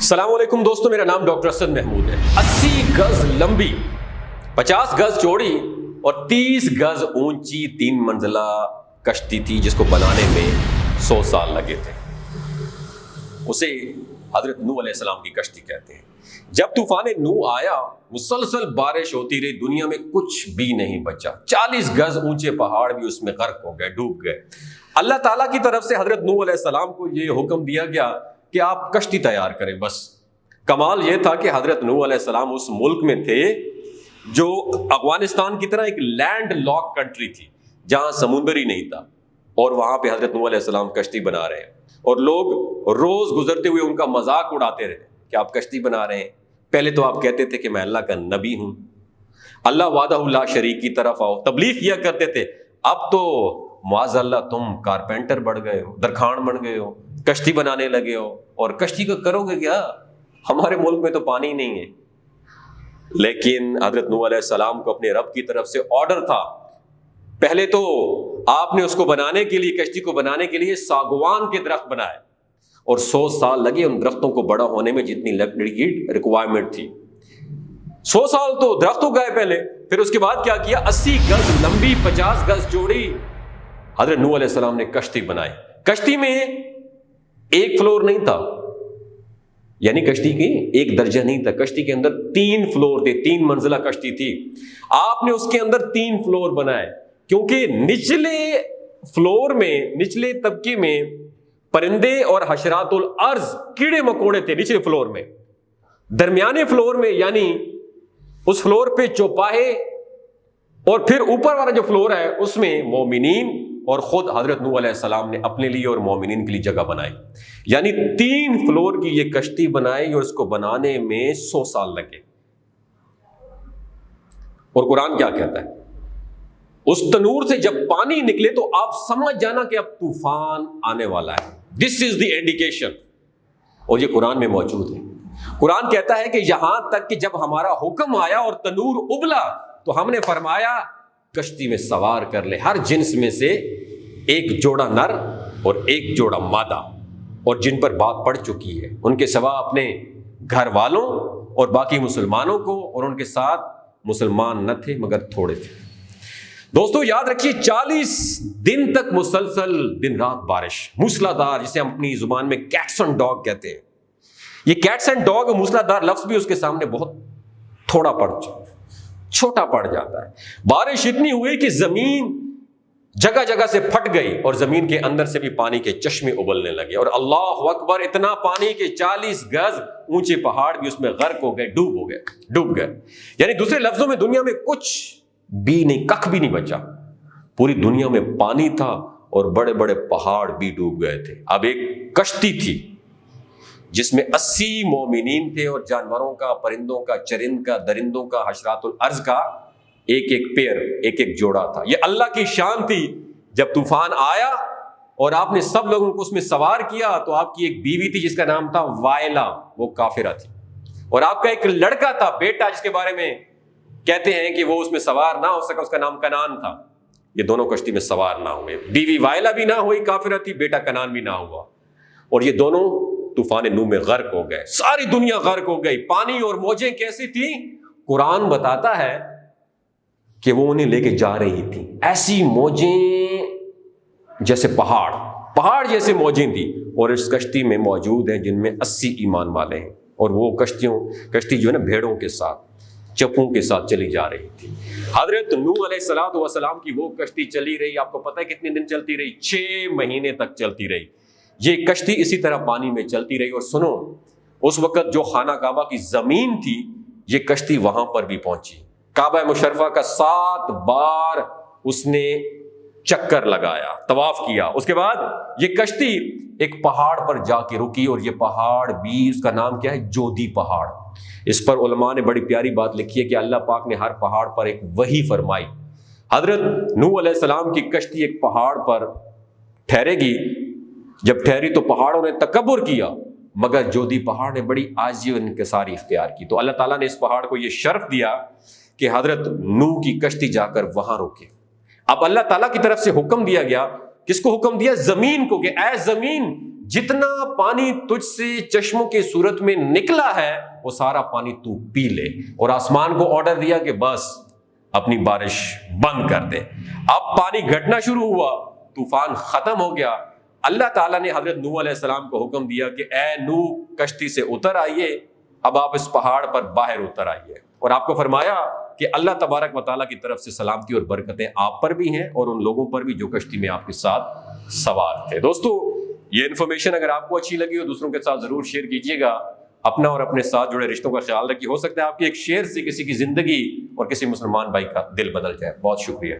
السلام علیکم دوستو، میرا نام ڈاکٹر اسد محمود ہے۔ 80 گز لمبی، 50 گز چوڑی اور 30 گز اونچی 3 منزلہ کشتی تھی جس کو بنانے میں 100 سال لگے تھے۔ اسے حضرت نوح علیہ السلام کی کشتی کہتے ہیں۔ جب طوفان نوح آیا، مسلسل بارش ہوتی رہی، دنیا میں کچھ بھی نہیں بچا۔ 40 گز اونچے پہاڑ بھی اس میں غرق ہو گئے، ڈوب گئے۔ اللہ تعالیٰ کی طرف سے حضرت نوح علیہ السلام کو یہ حکم دیا گیا کہ آپ کشتی تیار کریں۔ بس کمال یہ تھا کہ حضرت نوح علیہ السلام اس ملک میں تھے جو افغانستان کی طرح ایک لینڈ لاک کنٹری تھی، جہاں سمندر ہی نہیں تھا، اور وہاں پہ حضرت نوح علیہ السلام کشتی بنا رہے ہیں، اور لوگ روز گزرتے ہوئے ان کا مذاق اڑاتے رہے کہ آپ کشتی بنا رہے ہیں۔ پہلے تو آپ کہتے تھے کہ میں اللہ کا نبی ہوں، اللہ وحدہ لا شریک کی طرف آؤ، تبلیغ کیا کرتے تھے۔ اب تو معاذ اللہ تم کارپینٹر بن گئے ہو، درخان بن گئے ہو، کشتی بنانے لگے ہو، اور کشتی کو کرو گے کیا؟ ہمارے ملک میں تو پانی نہیں ہے۔ لیکن حضرت نوح علیہ السلام کو اپنے رب کی طرف سے آرڈر تھا، پہلے تو آپ نے اس کو بنانے کے لیے، کشتی کو بنانے کے لیے ساگوان کے درخت بنائے، اور 100 سال لگے ان درختوں کو بڑا ہونے میں جتنی لکڑی کی ریکوائرمنٹ تھی۔ 100 سال تو درخت اگائے پہلے، پھر اس کے بعد کیا کیا؟ 80 گز لمبی، 50 گز چوڑی حضرت نوح علیہ السلام نے کشتی بنائی۔ کشتی میں ایک فلور نہیں تھا، یعنی کشتی کی ایک درجہ نہیں تھا، کشتی کے اندر 3 فلور تھے، 3 منزلہ کشتی تھی۔ آپ نے اس کے اندر 3 فلور بنائے، کیونکہ نچلے فلور میں، نچلے طبقے میں پرندے اور حشرات الارض، کیڑے مکوڑے تھے نچلے فلور میں۔ درمیانے فلور میں، یعنی اس فلور پہ چوپاہے، اور پھر اوپر والا جو فلور ہے اس میں مومنین، اور خود حضرت نوح علیہ السلام نے اپنے لیے اور مومنین کے لیے جگہ بنائی۔ یعنی 3 فلور کی یہ کشتی بنائی، اور اس کو بنانے میں 100 سال لگے۔ اور قرآن کیا کہتا ہے؟ اس تنور سے جب پانی نکلے تو آپ سمجھ جانا کہ اب طوفان آنے والا ہے۔ دس از دی انڈیکیشن، اور یہ قرآن میں موجود ہے۔ قرآن کہتا ہے کہ یہاں تک کہ جب ہمارا حکم آیا اور تنور ابلا تو ہم نے فرمایا کشتی میں سوار کر لے ہر جنس میں سے ایک جوڑا نر اور ایک جوڑا مادہ، اور جن پر بات پڑ چکی ہے ان کے سوا اپنے گھر والوں اور باقی مسلمانوں کو، اور ان کے ساتھ مسلمان نہ تھے مگر تھوڑے تھے۔ دوستو یاد رکھیے، 40 دن تک مسلسل دن رات بارش موسلادھار، جسے ہم اپنی زبان میں کیٹس اینڈ ڈاگ کہتے ہیں۔ یہ کیٹس اینڈ ڈاگ، موسلادھار لفظ بھی اس کے سامنے بہت چھوٹا پڑ جاتا ہے۔ بارش اتنی ہوئی کہ زمین جگہ جگہ سے پھٹ گئی، اور زمین کے اندر سے بھی پانی کے چشمے ابلنے لگے، اور اللہ اکبر، اتنا پانی کہ 40 گز اونچے پہاڑ بھی اس میں غرق ہو گئے، ڈوب گئے۔ یعنی دوسرے لفظوں میں دنیا میں کچھ بھی نہیں، ککھ بھی نہیں بچا۔ پوری دنیا میں پانی تھا اور بڑے بڑے پہاڑ بھی ڈوب گئے تھے۔ اب ایک کشتی تھی جس میں 80 مومنین تھے، اور جانوروں کا، پرندوں کا، چرند کا، درندوں کا، حشرات الارض کا ایک ایک پیر، ایک ایک جوڑا تھا۔ یہ اللہ کی شان تھی۔ جب طوفان آیا اور آپ نے سب لوگوں کو اس میں سوار کیا، تو آپ کی ایک بیوی تھی جس کا نام تھا وائلہ، وہ کافرہ تھی، اور آپ کا ایک لڑکا تھا، بیٹا، جس کے بارے میں کہتے ہیں کہ وہ اس میں سوار نہ ہو سکا، اس کا نام کنعان تھا۔ یہ دونوں کشتی میں سوار نہ ہوئے، بیوی وائلہ بھی نہ ہوئی، کافرہ تھی، بیٹا کنعان بھی نہ ہوا، اور یہ دونوں طوفان نوح میں غرق ہو گئے۔ ساری دنیا غرق ہو گئی۔ پانی اور موجیں کیسی تھی؟ قرآن بتاتا ہے کہ وہ انہیں لے کے جا رہی تھی، ایسی موجیں جیسے پہاڑ جیسے موجیں تھی، اور اس کشتی میں موجود ہیں جن میں 80 ایمان والے ہیں، اور وہ کشتی جو ہے نا بھیڑوں کے ساتھ، چپوں کے ساتھ چلی جا رہی تھی۔ حضرت نوح علیہ السلام کی وہ کشتی چلی رہی، آپ کو پتہ ہے کتنے دن چلتی رہی؟ 6 مہینے تک چلتی رہی۔ یہ کشتی اسی طرح پانی میں چلتی رہی، اور سنو، اس وقت جو خانہ کعبہ کی زمین تھی، یہ کشتی وہاں پر بھی پہنچی۔ کعبہ مشرفہ کا 7 بار اس نے چکر لگایا، طواف کیا۔ اس کے بعد یہ کشتی ایک پہاڑ پر جا کے رکی، اور یہ پہاڑ بھی، اس کا نام کیا ہے؟ جودی پہاڑ۔ اس پر علماء نے بڑی پیاری بات لکھی ہے کہ اللہ پاک نے ہر پہاڑ پر ایک وحی فرمائی۔ حضرت نوح علیہ السلام کی کشتی ایک پہاڑ پر ٹھہرے گی، جب ٹھہری تو پہاڑوں نے تکبر کیا، مگر جودی پہاڑ نے بڑی عاجزی اور انکساری اختیار کی۔ تو اللہ تعالیٰ نے اس پہاڑ کو یہ شرف دیا کہ حضرت نوح کی کشتی جا کر وہاں روکے۔ اب اللہ تعالیٰ کی طرف سے حکم دیا گیا، کس کو حکم دیا؟ زمین کو، کہ اے زمین جتنا پانی تجھ سے چشموں کی صورت میں نکلا ہے وہ سارا پانی تو پی لے، اور آسمان کو آرڈر دیا کہ بس اپنی بارش بند کر دے۔ اب پانی گھٹنا شروع ہوا، طوفان ختم ہو گیا۔ اللہ تعالیٰ نے حضرت نوح علیہ السلام کو حکم دیا کہ اے نوح کشتی سے اتر آئیے، اب آپ اس پہاڑ پر باہر اتر آئیے، اور آپ کو فرمایا کہ اللہ تبارک و تعالیٰ کی طرف سے سلامتی اور برکتیں آپ پر بھی ہیں اور ان لوگوں پر بھی جو کشتی میں آپ کے ساتھ سوار تھے۔ دوستو یہ انفارمیشن اگر آپ کو اچھی لگی ہو دوسروں کے ساتھ ضرور شیئر کیجیے گا۔ اپنا اور اپنے ساتھ جڑے رشتوں کا خیال رکھیے، ہو سکتا ہے آپ کی ایک شیئر سے کسی کی زندگی اور کسی مسلمان بھائی کا دل بدل جائے۔ بہت شکریہ۔